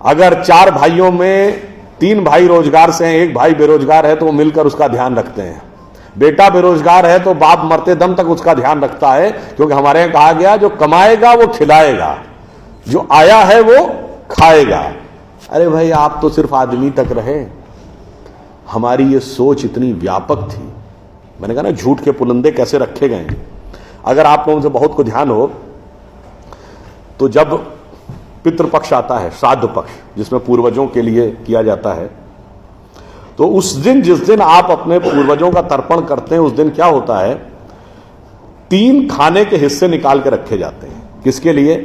अगर 4 भाइयों में 3 भाई रोजगार से हैं, एक भाई बेरोजगार है, तो वो मिलकर उसका ध्यान रखते हैं। बेटा बेरोजगार है तो बाप मरते दम तक उसका ध्यान रखता है, क्योंकि हमारे यहां कहा गया जो कमाएगा वो खिलाएगा, जो आया है वो खाएगा। अरे भाई, आप तो सिर्फ आदमी तक रहे। हमारी ये सोच इतनी व्यापक थी। मैंने कहा ना, झूठ के पुलंदे कैसे रखे गए। अगर आप लोगों से बहुत को ध्यान हो तो जब पितृपक्ष आता है, श्राद्ध पक्ष, जिसमें पूर्वजों के लिए किया जाता है, तो उस दिन, जिस दिन आप अपने पूर्वजों का तर्पण करते हैं, उस दिन क्या होता है, 3 खाने के हिस्से निकाल के रखे जाते हैं। किसके लिए?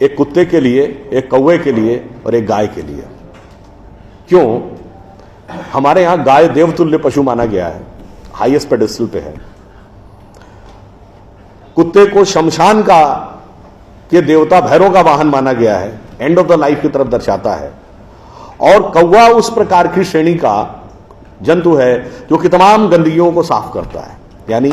एक कुत्ते के लिए, एक कौवे के लिए और एक गाय के लिए। क्यों? हमारे यहां गाय देवतुल्य पशु माना गया है, हाईएस्ट पेडेस्टल पे है। कुत्ते को शमशान का के देवता भैरव का वाहन माना गया है, एंड ऑफ द लाइफ की तरफ दर्शाता है। और कौवा उस प्रकार की श्रेणी का जंतु है जो कि तमाम गंदगियों को साफ करता है। यानी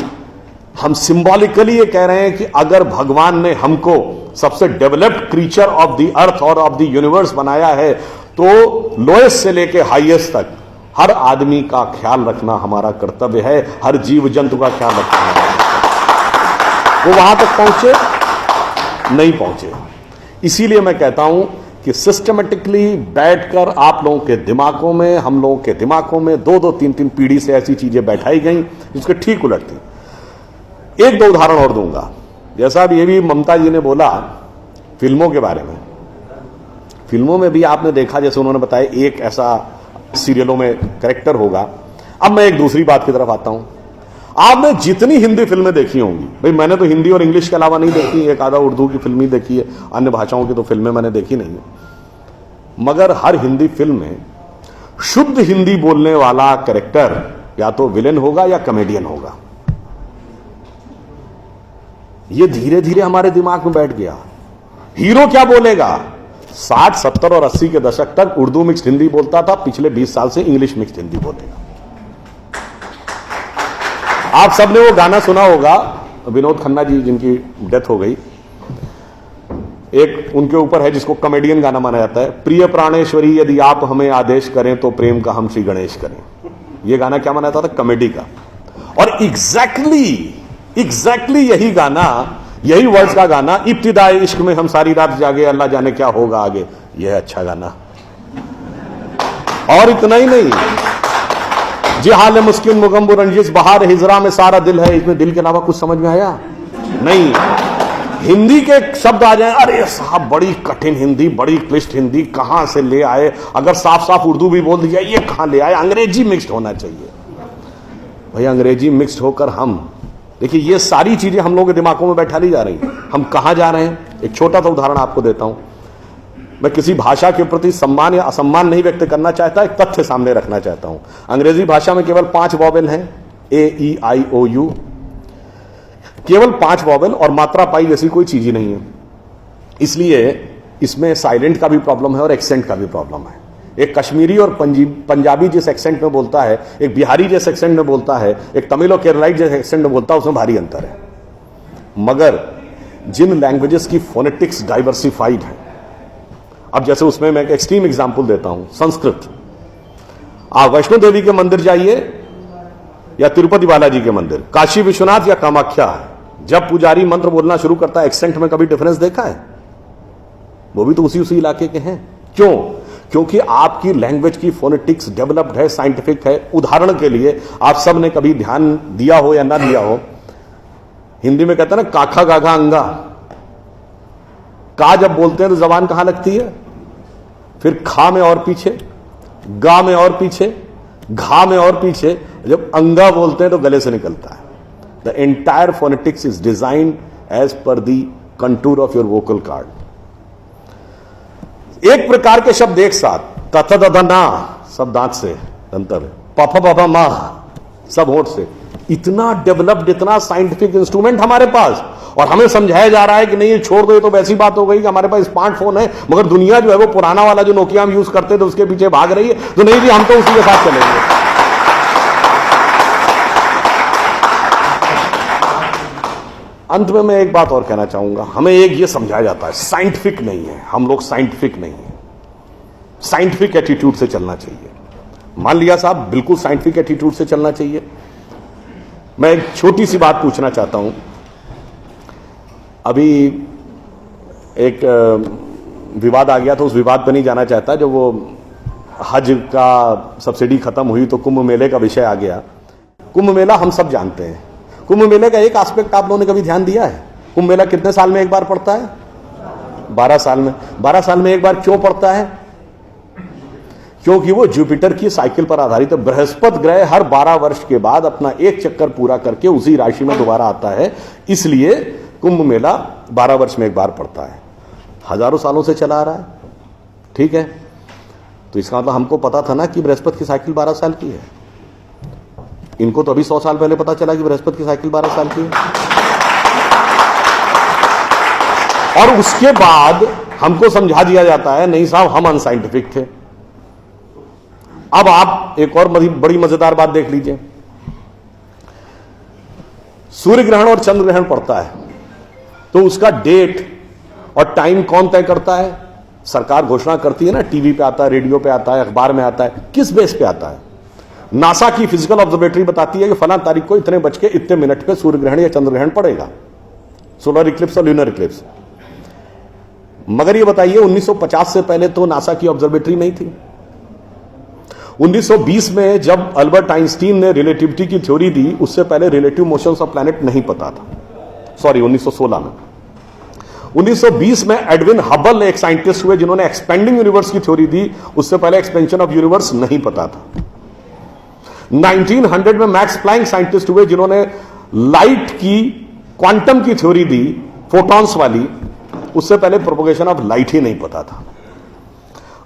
हम सिंबॉलिकली ये कह रहे हैं कि अगर भगवान ने हमको सबसे developed creature of the earth और ऑफ द यूनिवर्स बनाया है, तो लोएस्ट से लेके हाईएस्ट तक हर आदमी का ख्याल रखना हमारा कर्तव्य है, हर जीव जंतु का ख्याल रखना हमारा कर्तव्य है। वो वहां तक पहुंचे नहीं पहुंचे। इसीलिए मैं कहता हूं कि सिस्टमेटिकली बैठकर आप लोगों के दिमागों में, हम लोगों के दिमागों में 2-2, 3-3 पीढ़ी से ऐसी चीजें बैठाई गई जिसके ठीक उलट थी। 1-2 उदाहरण और दूंगा। जैसा अब ये भी ममता जी ने बोला फिल्मों के बारे में, फिल्मों में भी आपने देखा, जैसे उन्होंने बताया, एक ऐसा सीरियलों में कैरेक्टर होगा। अब मैं एक दूसरी बात की तरफ आता हूं। आपने जितनी हिंदी फिल्में देखी होंगी, भाई मैंने तो हिंदी और इंग्लिश के अलावा नहीं देखी, एक आधा उर्दू की फिल्म ही देखी है, अन्य भाषाओं की तो फिल्में मैंने देखी नहीं है। मगर हर हिंदी फिल्म में शुद्ध हिंदी बोलने वाला कैरेक्टर या तो विलेन होगा या कॉमेडियन होगा। ये धीरे धीरे हमारे दिमाग में बैठ गया। हीरो क्या बोलेगा? 60, 70 और 80 के दशक तक उर्दू मिक्स्ड हिंदी बोलता था, पिछले 20 साल से इंग्लिश मिक्स्ड हिंदी बोलेगा। आप सबने वो गाना सुना होगा, विनोद खन्ना जी जिनकी डेथ हो गई, एक उनके ऊपर है जिसको कॉमेडियन गाना माना जाता है, प्रिय प्राणेश्वरी यदि आप हमें आदेश करें तो प्रेम का हम श्री गणेश करें। ये गाना क्या माना जाता था? कॉमेडी का। और एग्जैक्टली यही गाना, यही वर्ड्स का गाना, इब्तिदाए इश्क में हम सारी रात जागे अल्लाह जाने क्या होगा आगे, यह है अच्छा गाना। और इतना ही नहीं, जी हाल मुस्किन मुगम्बु रंजिश बहार हिजरा में सारा दिल है, इसमें दिल के अलावा कुछ समझ में आया नहीं। हिंदी के शब्द आ जाए, अरे साहब बड़ी कठिन हिंदी, बड़ी क्लिष्ट हिंदी कहां से ले आए, अगर साफ साफ उर्दू भी बोल दिया ये कहां ले आए, अंग्रेजी मिक्स्ड होना चाहिए। भाई अंग्रेजी मिक्स्ड होकर हम, देखिए ये सारी चीजें हम लोगों के दिमागों में बैठा ली जा रही हैं। हम कहां जा रहे हैं? एक छोटा सा उदाहरण आपको देता हूं। मैं किसी भाषा के प्रति सम्मान या असम्मान नहीं व्यक्त करना चाहता, एक तथ्य सामने रखना चाहता हूं। अंग्रेजी भाषा में केवल 5 वॉवेल हैं, AEIOU, केवल 5 वॉवेल, और मात्रा पाई जैसी कोई चीज ही नहीं है। इसलिए इसमें साइलेंट का भी प्रॉब्लम है और एक्सेंट का भी प्रॉब्लम है। एक कश्मीरी और पंजाबी जिस एक्सेंट में बोलता है, एक बिहारी जिस एक्सेंट में बोलता है, एक तमिल और केरलाई जिस एक्सेंट में बोलता है, उसमें भारी अंतर है। मगर जिन लैंग्वेजेस की फोनेटिक्स डाइवर्सिफाइड है, अब जैसे उसमें मैं एक एक्सट्रीम एग्जांपल देता हूं, संस्कृत। आप वैष्णो देवी के मंदिर जाइए या तिरुपति बालाजी के मंदिर, काशी विश्वनाथ या कामाख्या है, जब पुजारी मंत्र बोलना शुरू करता है, एक्सेंट में कभी डिफरेंस देखा है? वो भी तो उसी इलाके के हैं। क्यों? क्योंकि आपकी लैंग्वेज की फोनेटिक्स डेवलप्ड है, साइंटिफिक है। उदाहरण के लिए, आप सब ने कभी ध्यान दिया हो या ना दिया हो, हिंदी में कहते हैं ना काखा गाघा अंगा, का जब बोलते हैं तो जबान कहां लगती है? फिर खा में और पीछे, गा में और पीछे, घा में और पीछे, जब अंगा बोलते हैं तो गले से निकलता है। The entire phonetics is designed as per the contour of your vocal cord. एक प्रकार के शब्द एक साथ, तथ दध ना सब दांत से अंतर है, पफ पफ मा सब होंठ से। इतना डेवलप्ड, इतना साइंटिफिक इंस्ट्रूमेंट हमारे पास, और हमें समझाया जा रहा है कि नहीं ये छोड़ दो, ये तो वैसी बात हो गई कि हमारे पास स्मार्टफोन है। मगर दुनिया जो है वो पुराना वाला जो नोकिया हम यूज करते थे उसके पीछे भाग रही है। तो नहीं जी, हम तो उसी के साथ चलेंगे। अंत में मैं एक बात और कहना चाहूंगा, हमें एक ये समझाया जाता है साइंटिफिक नहीं है, हम लोग साइंटिफिक नहीं है। साइंटिफिक एटीट्यूड से चलना चाहिए। मान लिया साहब, बिल्कुल साइंटिफिक एटीट्यूड से चलना चाहिए। मैं एक छोटी सी बात पूछना चाहता हूं। अभी एक विवाद आ गया, तो उस विवाद पर नहीं जाना चाहता। जो वो हज का सब्सिडी खत्म हुई तो कुंभ मेले का विषय आ गया। कुंभ मेला हम सब जानते हैं। कुंभ मेले का एक एस्पेक्ट आप लोगों ने कभी ध्यान दिया है? कुंभ मेला कितने साल में एक बार पड़ता है? 12 साल में। 12 साल में एक बार क्यों पड़ता है? क्योंकि वो जुपिटर की साइकिल पर आधारित है। बृहस्पति ग्रह हर 12 वर्ष के बाद अपना एक चक्कर पूरा करके उसी राशि में दोबारा आता है, इसलिए कुंभ मेला 12 वर्ष में एक बार पड़ता है। हजारों सालों से चला आ रहा है, ठीक है। तो इसका मतलब हमको पता था ना कि बृहस्पति की साइकिल 12 साल की है। इनको तो अभी 100 साल पहले पता चला कि बृहस्पति की साइकिल 12 साल की है। और उसके बाद हमको समझा दिया जाता है नहीं साहब हम अनसाइंटिफिक थे। अब आप एक और बड़ी मजेदार बात देख लीजिए। सूर्य ग्रहण और चंद्र ग्रहण पड़ता है तो उसका डेट और टाइम कौन तय करता है? सरकार घोषणा करती है ना, टीवी पे आता है, रेडियो पे आता है, अखबार में आता है। किस बेस पे आता है? नासा की फिजिकल ऑब्जर्वेटरी बताती है कि फलां तारीख को इतने बज के इतने मिनट पे सूर्य ग्रहण या चंद्र ग्रहण पड़ेगा, सोलर इक्लिप्स और ल्यूनर इक्लिप्स। मगर ये बताइए 1950 से पहले तो नासा की ऑब्जर्वेटरी नहीं थी। 1920 में जब अल्बर्ट आइंस्टीन ने रिलेटिविटी की थ्योरी दी, उससे पहले रिलेटिव मोशंस ऑफ प्लैनेट नहीं पता था। सॉरी, 1916 में। 1920 में एडविन हबल एक साइंटिस्ट हुए जिन्होंने एक्सपेंडिंग यूनिवर्स की थ्योरी दी, उससे पहले एक्सपेंशन ऑफ यूनिवर्स नहीं पता था। 1900 में मैक्स प्लैंक साइंटिस्ट हुए जिन्होंने लाइट की क्वांटम की थ्योरी दी, फोटॉन्स वाली, उससे पहले प्रोपोगेशन ऑफ लाइट ही नहीं पता था।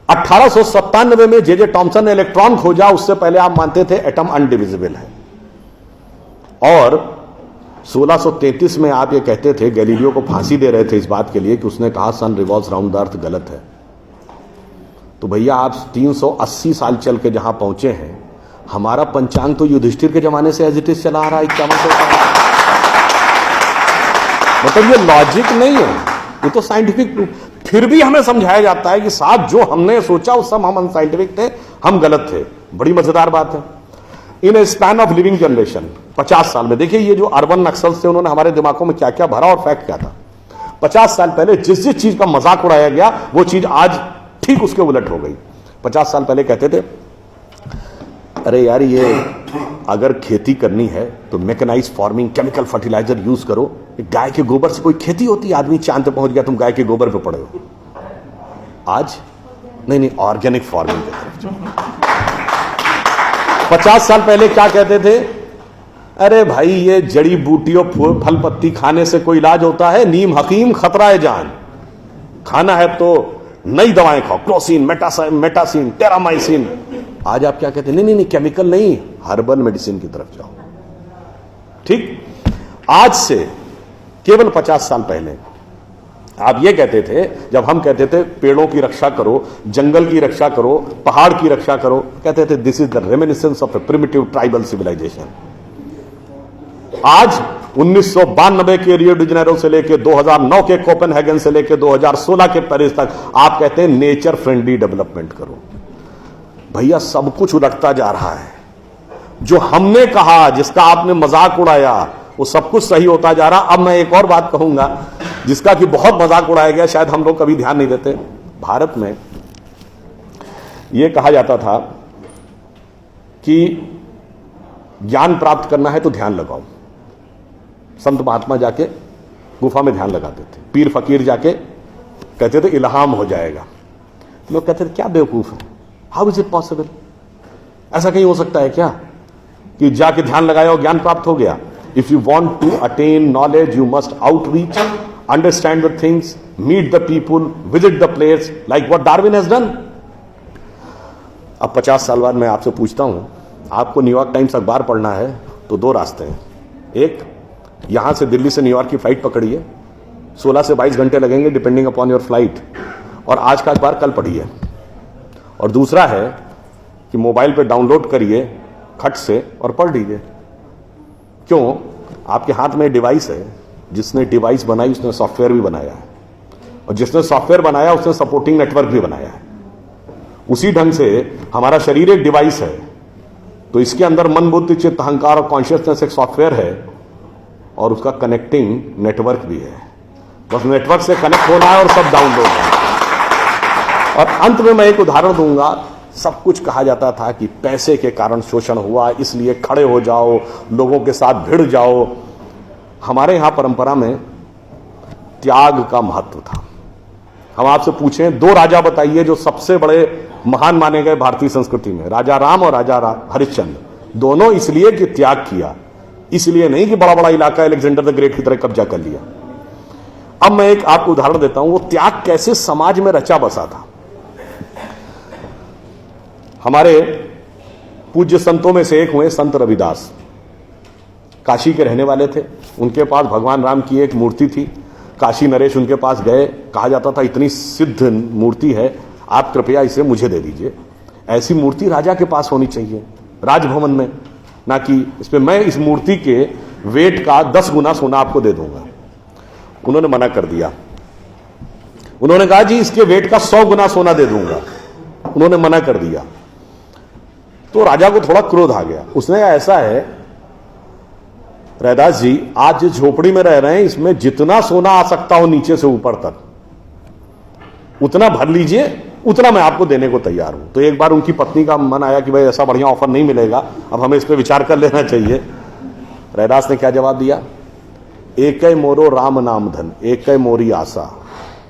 1897 में जे टॉमसन ने इलेक्ट्रॉन खोजा, उससे पहले आप मानते थे एटम अनडिविजिबल है। और 1633 में आप ये कहते थे, गैलीलियो को फांसी दे रहे थे इस बात के लिए कि उसने कहा सन रिवॉल्व्स राउंड द अर्थ गलत है। तो भैया आप 380 साल चल के जहां पहुंचे हैं, हमारा पंचांग तो युधिष्ठिर के जमाने से एज इट इज चला आ रहा है 5100 साल। मतलब ये लॉजिक नहीं है, ये तो साइंटिफिक प्रूफ। फिर भी हमें समझाया जाता है कि साहब जो हमने सोचा उस सब हम अनसाइंटिफिक थे, हम गलत थे। बड़ी मजेदार बात है। इन ए स्पैन ऑफ लिविंग जनरेशन, 50 साल में देखिए ये जो अर्बन नक्सल्स थे उन्होंने हमारे दिमागों में क्या क्या भरा और फैक्ट क्या था। 50 साल पहले जिस जिस चीज का मजाक उड़ाया गया वो चीज आज ठीक उसके उलट हो गई। 50 साल पहले कहते थे अरे यार ये अगर खेती करनी है तो mechanised farming, chemical fertiliser use करो। गाय के गोबर से कोई खेती होती है? आदमी चांद पे पहुंच गया, तुम गाय के गोबर पे पड़े हो। आज नहीं, ऑर्गेनिक फार्मिंग की तरफ जाओ। 50 साल पहले क्या कहते थे? अरे भाई ये जड़ी बूटियों फल पत्ती खाने से कोई इलाज होता है? नीम हकीम खतरा है जान। खाना है तो नई दवाएं खाओ, क्लोसिन, मेटासिन, टेरामाइसिन। आज आप क्या कहते हैं? नहीं, केमिकल नहीं, हर्बल मेडिसिन की तरफ जाओ। ठीक, आज से केवल 50 साल पहले आप ये कहते थे, जब हम कहते थे पेड़ों की रक्षा करो, जंगल की रक्षा करो, पहाड़ की रक्षा करो, कहते थे this is the reminiscence of a primitive tribal civilisation. आज 1992 के रियो डी जेनेरो से लेकर 2009 के कोपेनहेगन से लेकर 2016 के पेरिस तक आप कहते हैं नेचर फ्रेंडली डेवलपमेंट करो। भैया सब कुछ उलटता जा रहा है। जो हमने कहा, जिसका आपने मजाक उड़ाया, वो सब कुछ सही होता जा रहा। अब मैं एक और बात कहूंगा जिसका कि बहुत मजाक उड़ाया गया, शायद हम लोग कभी ध्यान नहीं देते। भारत में यह कहा जाता था कि ज्ञान प्राप्त करना है तो ध्यान लगाओ। संत महात्मा जाके गुफा में ध्यान लगाते थे, पीर फकीर जाके कहते थे इल्हाम हो जाएगा। लोग कहते थे क्या बेवकूफ है, हाउ इज इट पॉसिबल? ऐसा कहीं हो सकता है क्या कि जाके ध्यान लगाया और ज्ञान प्राप्त हो गया? If you want to attain knowledge you must outreach, understand the things, meet the people, visit the place, like what Darwin has done. अब 50 साल बाद मैं आपसे पूछता हूं, आपको न्यूयॉर्क टाइम्स अखबार पढ़ना है तो दो रास्ते हैं। एक, यहां से दिल्ली से न्यूयॉर्क की फ्लाइट पकड़िए, 16 से 22 घंटे लगेंगे डिपेंडिंग अपॉन योर फ्लाइट, और आज का अखबार कल पढ़िए। और दूसरा है कि मोबाइल पे डाउनलोड करिए खट से और पढ़ लीजिए। क्यों? आपके हाथ में डिवाइस है, जिसने डिवाइस बनाई उसने सॉफ्टवेयर भी बनाया है, और जिसने सॉफ्टवेयर बनाया उसने सपोर्टिंग नेटवर्क भी बनाया है। उसी ढंग से हमारा शरीर एक डिवाइस है, तो इसके अंदर मन, बुद्धि, चित्त, अहंकार और कॉन्शियसनेस एक सॉफ्टवेयर है और उसका कनेक्टिंग नेटवर्क भी है। बस नेटवर्क से कनेक्ट होना है और सब डाउनलोड है। और अंत में मैं एक उदाहरण दूंगा। सब कुछ कहा जाता था कि पैसे के कारण शोषण हुआ, इसलिए खड़े हो जाओ, लोगों के साथ भिड़ जाओ। हमारे यहां परंपरा में त्याग का महत्व था। हम आपसे पूछें, दो राजा बताइए जो सबसे बड़े महान माने गए भारतीय संस्कृति में, राजा राम और राजा हरिश्चंद्र। दोनों इसलिए कि त्याग किया, इसलिए नहीं कि बड़ा बड़ा इलाका अलेक्जेंडर द ग्रेट की तरह कब्जा कर लिया। अब मैं एक आपको उदाहरण देता हूं, वो त्याग कैसे समाज में रचा बसा था। हमारे पूज्य संतों में से एक हुए संत रविदास, काशी के रहने वाले थे। उनके पास भगवान राम की एक मूर्ति थी। काशी नरेश उनके पास गए, कहा जाता था इतनी सिद्ध मूर्ति है, आप कृपया इसे मुझे दे दीजिए। ऐसी मूर्ति राजा के पास होनी चाहिए राजभवन में, ना कि इसमें मैं इस मूर्ति के वेट का 10 गुना सोना आपको दे दूंगा। उन्होंने मना कर दिया। उन्होंने कहा जी इसके वेट का 100 गुना सोना दे दूंगा। उन्होंने मना कर दिया। तो राजा को थोड़ा क्रोध आ गया। उसने कहा ऐसा है रैदास जी, आज जिस झोपड़ी में रह रहे हैं इसमें जितना सोना आ सकता हो नीचे से ऊपर तक उतना भर लीजिए, उतना मैं आपको देने को तैयार हूं। तो एक बार उनकी पत्नी का मन आया कि भाई ऐसा बढ़िया ऑफर नहीं मिलेगा, अब हमें इस पर विचार कर लेना चाहिए। रैदास ने क्या जवाब दिया? एक मोरो राम नाम धन, एक मोरी आशा,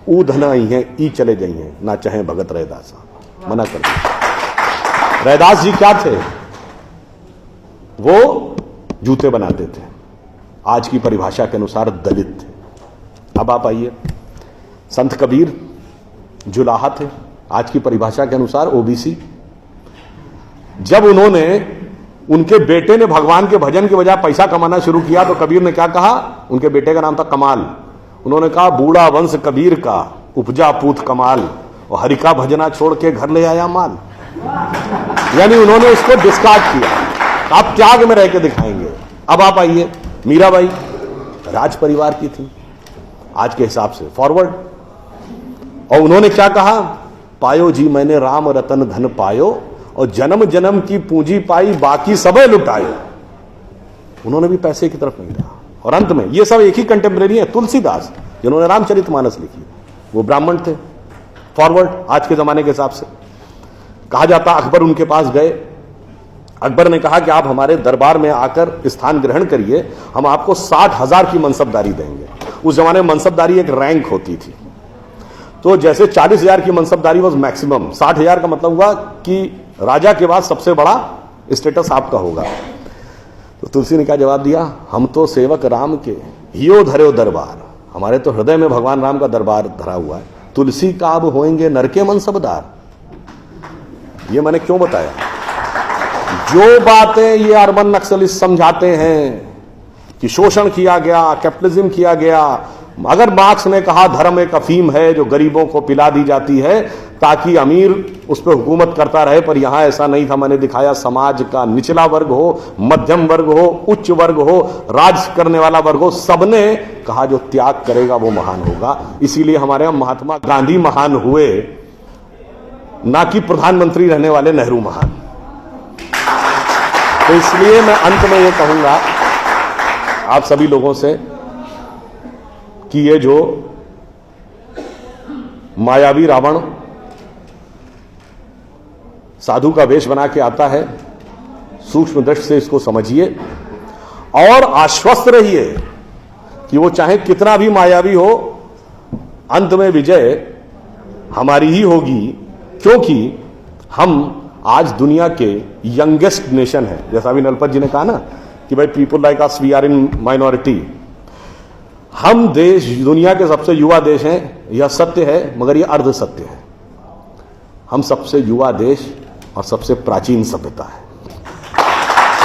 ऊ धन आई है ई चले गई हैं, ना चाहे भगत रैदासा। मना कर दिया। रैदास जी क्या थे? वो जूते बनाते थे, आज की परिभाषा के अनुसार दलित थे। अब आप आइए, संत कबीर जुलाहा थे, आज की परिभाषा के अनुसार ओबीसी। जब उन्होंने, उनके बेटे ने भगवान के भजन के बजाय पैसा कमाना शुरू किया तो कबीर ने क्या कहा? उनके बेटे का नाम था कमाल। उन्होंने कहा बूढ़ा वंश कबीर का, उपजा पूत कमाल, और हरि का भजना छोड़ के घर ले आया माल। यानी उन्होंने उसको डिस्कार्ड किया। आप त्याग में रह के दिखाएंगे। अब आप आइए, मीराबाई राज परिवार की थी आज के हिसाब से, फॉरवर्ड। और उन्होंने क्या कहा? पायो जी मैंने राम रतन धन पायो, और जन्म जन्म की पूंजी पाई बाकी सबे लुटायो। उन्होंने भी पैसे की तरफ नहीं रहा। और अंत में ये सब एक ही कंटेम्परेरी है, तुलसीदास जिन्होंने रामचरितमानस लिखी, वो ब्राह्मण थे, फॉरवर्ड आज के जमाने के हिसाब से। कहा जाता अकबर उनके पास गए। अकबर ने कहा कि आप हमारे दरबार में आकर स्थान ग्रहण करिए, हम आपको 60,000 की मनसबदारी देंगे। उस जमाने में मनसबदारी एक रैंक होती थी। तो जैसे 40,000 की मनसबदारी वॉज मैक्सिमम, 60,000 का मतलब हुआ कि राजा के बाद सबसे बड़ा स्टेटस आपका होगा। तो तुलसी ने क्या जवाब दिया? हम तो सेवक राम के हियो धरो दरबार, हमारे तो हृदय में भगवान राम का दरबार धरा हुआ है। तुलसी का अब होएंगे नर के मनसबदार। ये मैंने क्यों बताया? जो बातें ये अर्बन नक्सलिस्ट समझाते हैं कि शोषण किया गया, कैपिटलिज्म किया गया, अगर मार्क्स ने कहा धर्म एक अफीम है जो गरीबों को पिला दी जाती है ताकि अमीर उस पर हुकूमत करता रहे, पर यहां ऐसा नहीं था। मैंने दिखाया समाज का निचला वर्ग हो, मध्यम वर्ग हो, उच्च वर्ग हो, राज करने वाला वर्ग हो, सबने कहा जो त्याग करेगा वो महान होगा। इसीलिए हमारे यहां महात्मा गांधी महान हुए, ना कि प्रधानमंत्री रहने वाले नेहरू महान। तो इसलिए मैं अंत में ये कहूंगा आप सभी लोगों से कि ये जो मायावी रावण साधु का वेश बना के आता है, सूक्ष्म दृष्टि से इसको समझिए और आश्वस्त रहिए कि वो चाहे कितना भी मायावी हो, अंत में विजय हमारी ही होगी, क्योंकि हम आज दुनिया के यंगेस्ट नेशन है। जैसा अभी नलपत जी ने कहा ना कि भाई people like us we are in minority. हम देश दुनिया के सबसे युवा देश हैं, यह सत्य है, मगर यह अर्ध सत्य है। हम सबसे युवा देश और सबसे प्राचीन सभ्यता है।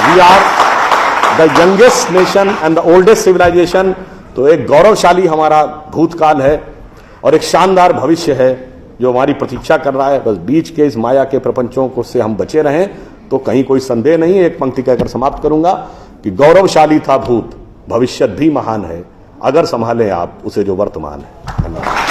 We are the youngest nation and the oldest civilisation. तो एक गौरवशाली हमारा भूतकाल है और एक शानदार भविष्य है जो हमारी प्रतीक्षा कर रहा है। बस बीच के इस माया के प्रपंचों को से हम बचे रहें तो कहीं कोई संदेह नहीं। एक पंक्ति कहकर समाप्त करूंगा कि गौरवशाली था भूत, भविष्य भी महान है, अगर संभालें आप उसे जो वर्तमान है। धन्यवाद।